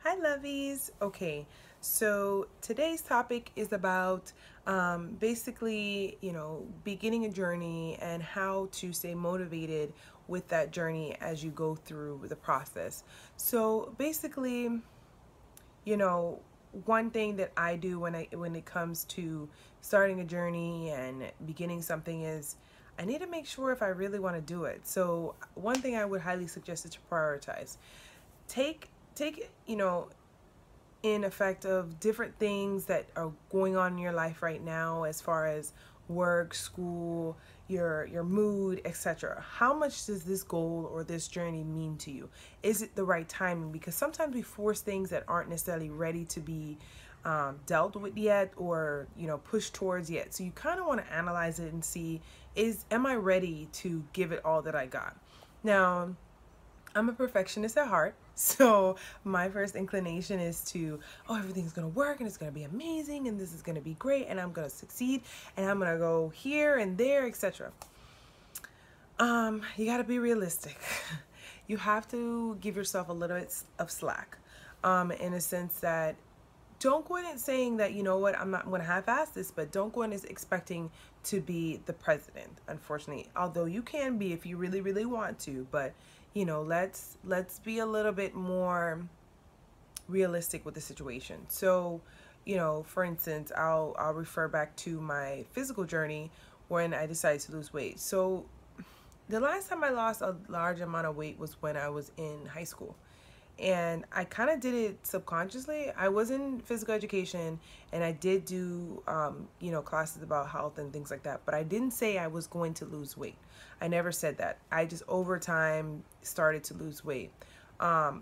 Hi, lovies. Okay, so today's topic is about basically, beginning a journey and how to stay motivated with that journey as you go through the process. So basically, you know, one thing that I do when it comes to starting a journey and beginning something is I need to make sure if I really want to do it. So one thing I would highly suggest is to prioritize. Take in effect of different things that are going on in your life right now as far as work, school, your mood, etc. How much does this goal or this journey mean to you? Is it the right timing? Because sometimes we force things that aren't necessarily ready to be dealt with yet, or pushed towards yet. So you kind of want to analyze it and see, am I ready to give it all that I got? Now, I'm a perfectionist at heart. So my first inclination is to, oh, everything's going to work and it's going to be amazing and this is going to be great and I'm going to succeed and I'm going to go here and there, etc. You got to be realistic. You have to give yourself a little bit of slack, in a sense that don't go in and saying that, you know what, I'm not going to half-ass this, but don't go in as expecting to be the president, unfortunately. Although you can be if you really, really want to, but let's be a little bit more realistic with the situation. So, for instance, I'll refer back to my physical journey when I decided to lose weight. So the last time I lost a large amount of weight was when I was in high school. And I kind of did it subconsciously. I was in physical education and I did do, classes about health and things like that. But I didn't say I was going to lose weight. I never said that. I just over time started to lose weight.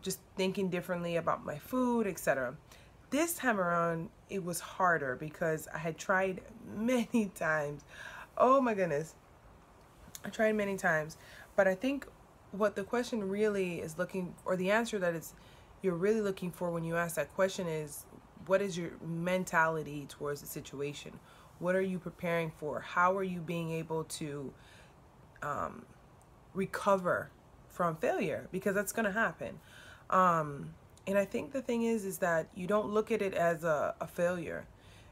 Just thinking differently about my food, etc. This time around, it was harder because I had tried many times. Oh my goodness. I tried many times. But I think what the question really is looking, or the answer that you're really looking for when you ask that question is, what is your mentality towards the situation? What are you preparing for? How are you being able to recover from failure? Because that's going to happen. And I think the thing is that you don't look at it as a failure.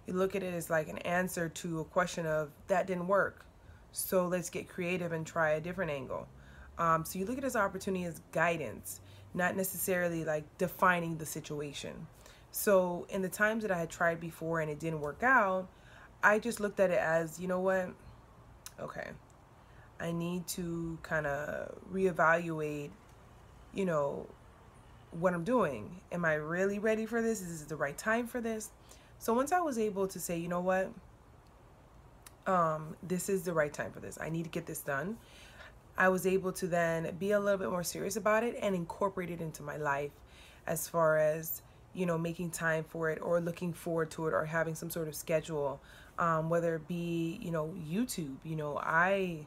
You look at it as like an answer to a question of, that didn't work, so let's get creative and try a different angle. So you look at it as opportunity, as guidance, not necessarily like defining the situation. So in the times that I had tried before and it didn't work out, I just looked at it as, you know what? Okay, I need to kind of reevaluate, what I'm doing. Am I really ready for this? Is this the right time for this? So once I was able to say, you know what? This is the right time for this. I need to get this done. I was able to then be a little bit more serious about it and incorporate it into my life as far as, making time for it or looking forward to it or having some sort of schedule, whether it be, YouTube. I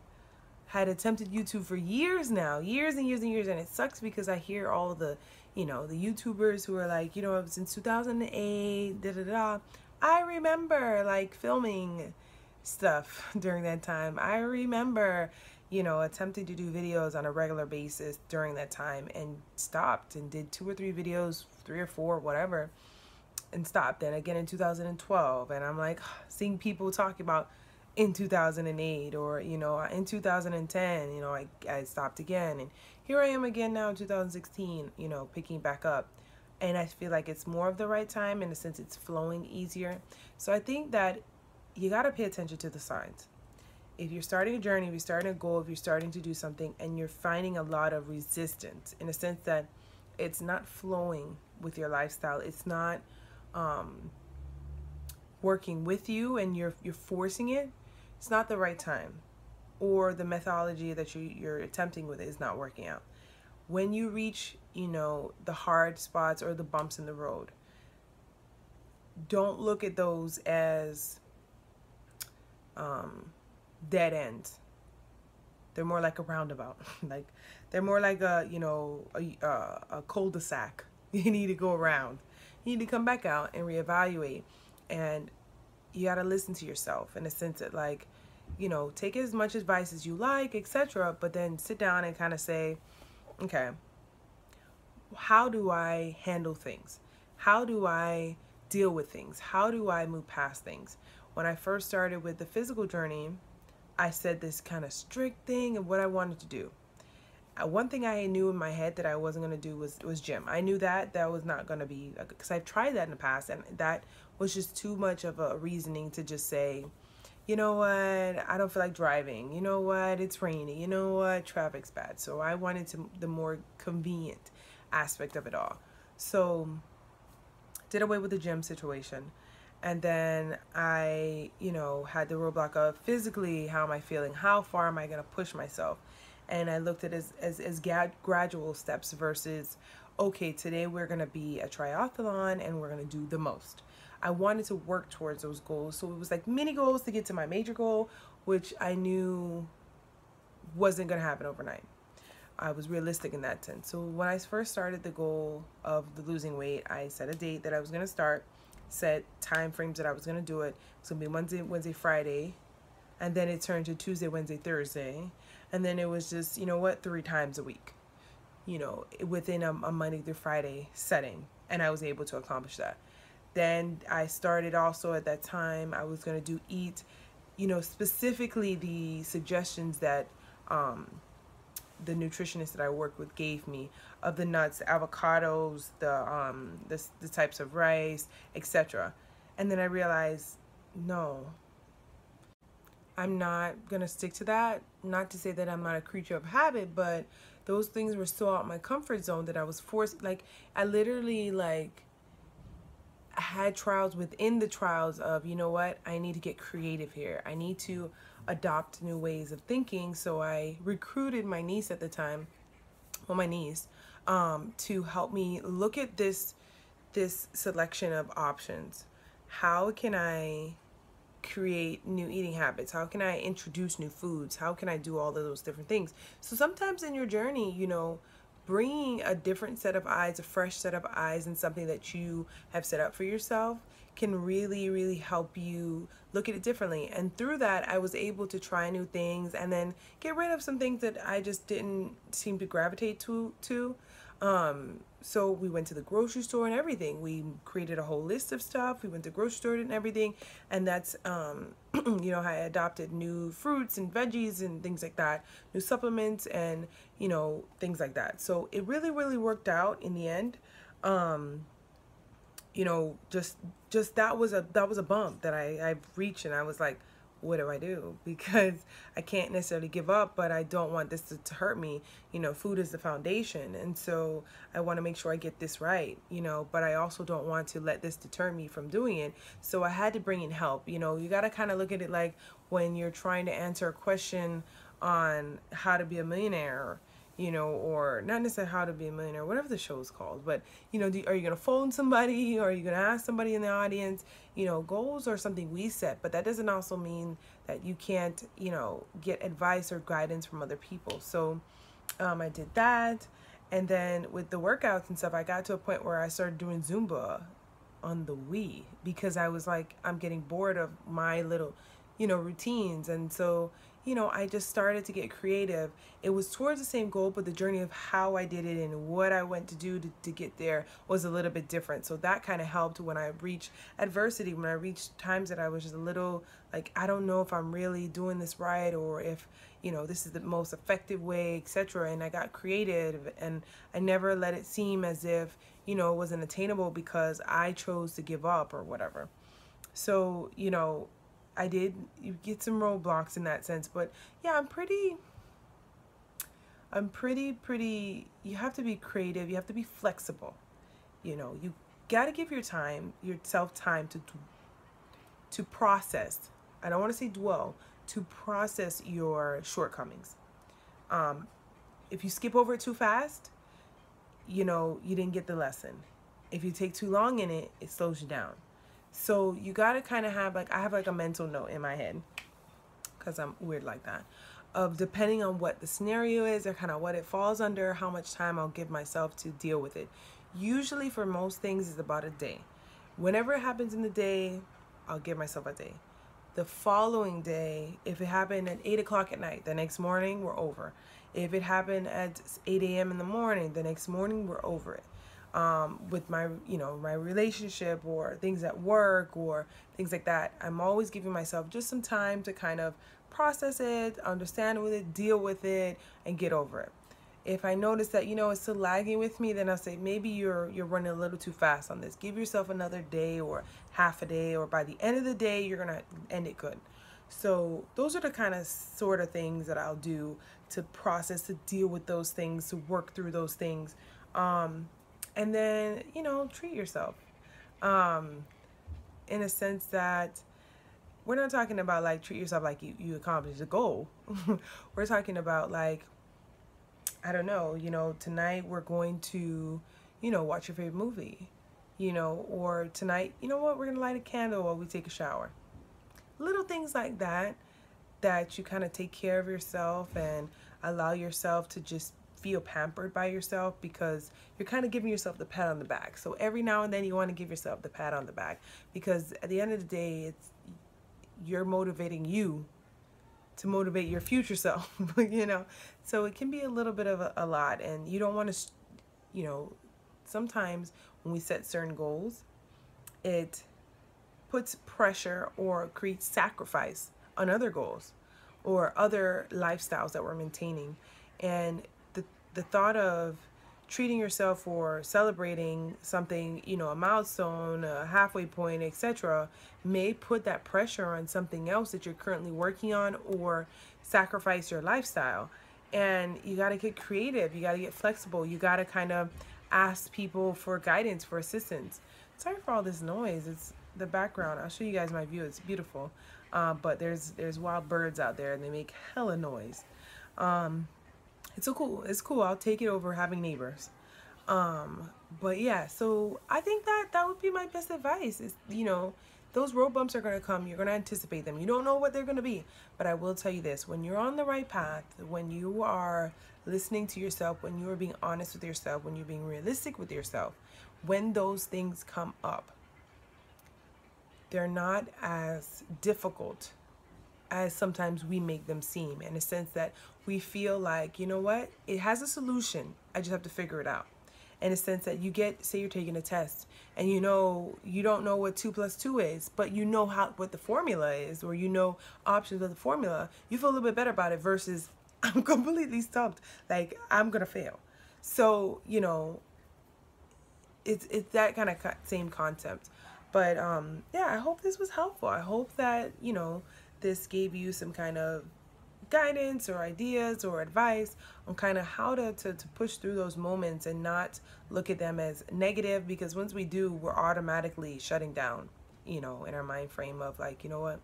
had attempted YouTube for years now, years and years and years, and it sucks because I hear all the, the YouTubers who are like, since 2008, da da da. I remember like filming stuff during that time. I remember, attempting to do videos on a regular basis during that time and stopped and did 2 or 3 videos, 3 or 4, whatever, and stopped. And again in 2012, and I'm like seeing people talking about in 2008 or, in 2010, I stopped again. And here I am again now in 2016, picking back up. And I feel like it's more of the right time in the sense it's flowing easier. So I think that you got to pay attention to the signs. If you're starting a journey, if you're starting a goal, if you're starting to do something and you're finding a lot of resistance in a sense that it's not flowing with your lifestyle, it's not working with you and you're forcing it, it's not the right time, or the methodology that you're attempting with it is not working out. When you reach, the hard spots or the bumps in the road, don't look at those as dead ends. They're more like a roundabout. Like they're more like a cul-de-sac. You need to go around. You need to come back out and reevaluate. And you got to listen to yourself in a sense that, like, take as much advice as you like, etc. But then sit down and kind of say, okay, how do I handle things? How do I deal with things? How do I move past things? When I first started with the physical journey, I said this kind of strict thing of what I wanted to do. One thing I knew in my head that I wasn't going to do was gym. I knew that was not going to be, because I've tried that in the past, and that was just too much of a reasoning to just say, you know what, I don't feel like driving. You know what, it's rainy. You know what, traffic's bad. So I wanted the more convenient aspect of it all. So did away with the gym situation. And then I, had the roadblock of physically, how am I feeling? How far am I going to push myself? And I looked at it as gradual steps versus, okay, today we're going to be a triathlon and we're going to do the most. I wanted to work towards those goals. So it was like mini goals to get to my major goal, which I knew wasn't going to happen overnight. I was realistic in that sense. So when I first started the goal of the losing weight, I set a date that I was going to start, set time frames that I was going to do it. It's going to be Wednesday, Friday. And then it turned to Tuesday, Wednesday, Thursday. And then it was just, 3 times a week, within a Monday through Friday setting. And I was able to accomplish that. Then I started also at that time, I was going to do eat, specifically the suggestions that the nutritionist that I worked with gave me of the nuts, the avocados, the types of rice, etc. And then I realized, no, I'm not gonna stick to that. Not to say that I'm not a creature of habit, but those things were so out my comfort zone that I was forced. Like, I literally had trials within the trials of, you know what, I need to get creative here. I need to adopt new ways of thinking. So I recruited my niece at the time, to help me look at this selection of options. How can I create new eating habits? How can I introduce new foods? How can I do all of those different things? So sometimes in your journey, bringing a different set of eyes, a fresh set of eyes, and something that you have set up for yourself can really, really help you look at it differently. And through that, I was able to try new things and then get rid of some things that I just didn't seem to gravitate to. So we went to the grocery store and everything. We created a whole list of stuff. We went to the grocery store and everything. And that's, I adopted new fruits and veggies and things like that, new supplements and, things like that. So it really, really worked out in the end. Just that was a bump that I reached, and I was like, what do I do? Because I can't necessarily give up, but I don't want this to hurt me. Food is the foundation, and so I want to make sure I get this right, but I also don't want to let this deter me from doing it. So I had to bring in help. You got to kind of look at it like when you're trying to answer a question on how to be a millionaire, or not necessarily how to be a millionaire, whatever the show is called, but, are you going to phone somebody, or are you going to ask somebody in the audience? Goals are something we set, but that doesn't also mean that you can't, get advice or guidance from other people. So I did that. And then with the workouts and stuff, I got to a point where I started doing Zumba on the Wii because I was like, I'm getting bored of my little, routines. And so, I just started to get creative. It was towards the same goal, but the journey of how I did it and what I went to do to get there was a little bit different. So that kind of helped when I reached adversity, when I reached times that I was just a little like, I don't know if I'm really doing this right, or if, this is the most effective way, etc. And I got creative, and I never let it seem as if, it wasn't attainable because I chose to give up or whatever. So, I did get some roadblocks in that sense, but yeah, I'm pretty, you have to be creative. You have to be flexible. You got to give yourself time to process. I don't want to say dwell, to process your shortcomings. If you skip over it too fast, you didn't get the lesson. If you take too long in it, it slows you down. So you got to kind of have I have a mental note in my head, because I'm weird like that, of depending on what the scenario is or kind of what it falls under, how much time I'll give myself to deal with it. Usually for most things is about a day. Whenever it happens in the day, I'll give myself a day. The following day, if it happened at 8 o'clock at night, the next morning we're over. If it happened at 8 a.m. in the morning, the next morning we're over it. with my, my relationship or things at work or things like that. I'm always giving myself just some time to kind of process it, understand with it, deal with it, and get over it. If I notice that, it's still lagging with me, then I'll say, maybe you're running a little too fast on this. Give yourself another day or half a day, or by the end of the day, you're going to end it good. So those are the kind of sort of things that I'll do to process, to deal with those things, to work through those things. And then, treat yourself. In a sense that we're not talking about like treat yourself like you accomplished a goal. We're talking about like, I don't know, tonight we're going to, watch your favorite movie, or tonight, you know what, we're going to light a candle while we take a shower. Little things like that, that you kind of take care of yourself and allow yourself to just feel pampered by yourself, because you're kind of giving yourself the pat on the back. So every now and then you want to give yourself the pat on the back, because at the end of the day, you're motivating you to motivate your future self, so it can be a little bit of a lot, and you don't want to, sometimes when we set certain goals, it puts pressure or creates sacrifice on other goals or other lifestyles that we're maintaining. And the thought of treating yourself or celebrating something, a milestone, a halfway point, etc., may put that pressure on something else that you're currently working on, or sacrifice your lifestyle. And you got to get creative. You got to get flexible. You got to kind of ask people for guidance, for assistance. Sorry for all this noise. It's the background. I'll show you guys my view. It's beautiful. But there's wild birds out there and they make hella noise. It's so cool. It's cool. I'll take it over having neighbors. But yeah, so I think that would be my best advice is, those road bumps are going to come. You're going to anticipate them. You don't know what they're going to be. But I will tell you this, when you're on the right path, when you are listening to yourself, when you are being honest with yourself, when you're being realistic with yourself, when those things come up, they're not as difficult as sometimes we make them seem, in a sense that we feel like, you know what, it has a solution, I just have to figure it out. In a sense that say you're taking a test and you don't know what 2 + 2 is, but you know what the formula is, or options of the formula, you feel a little bit better about it versus I'm completely stumped, like I'm gonna fail. So it's that kind of same concept. But yeah, I hope this was helpful. I hope that this gave you some kind of guidance or ideas or advice on kind of how to push through those moments and not look at them as negative, because once we do, we're automatically shutting down, in our mind frame of like, you know what,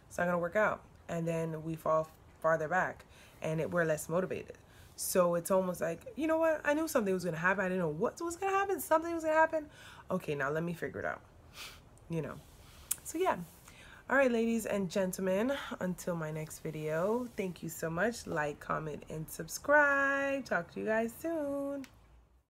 it's not gonna work out, and then we fall farther back and we're less motivated. So it's almost like, you know what, I knew something was gonna happen, I didn't know what was gonna happen, something was gonna happen, okay, now let me figure it out. So yeah. All right, ladies and gentlemen, until my next video, thank you so much. Like, comment, and subscribe. Talk to you guys soon.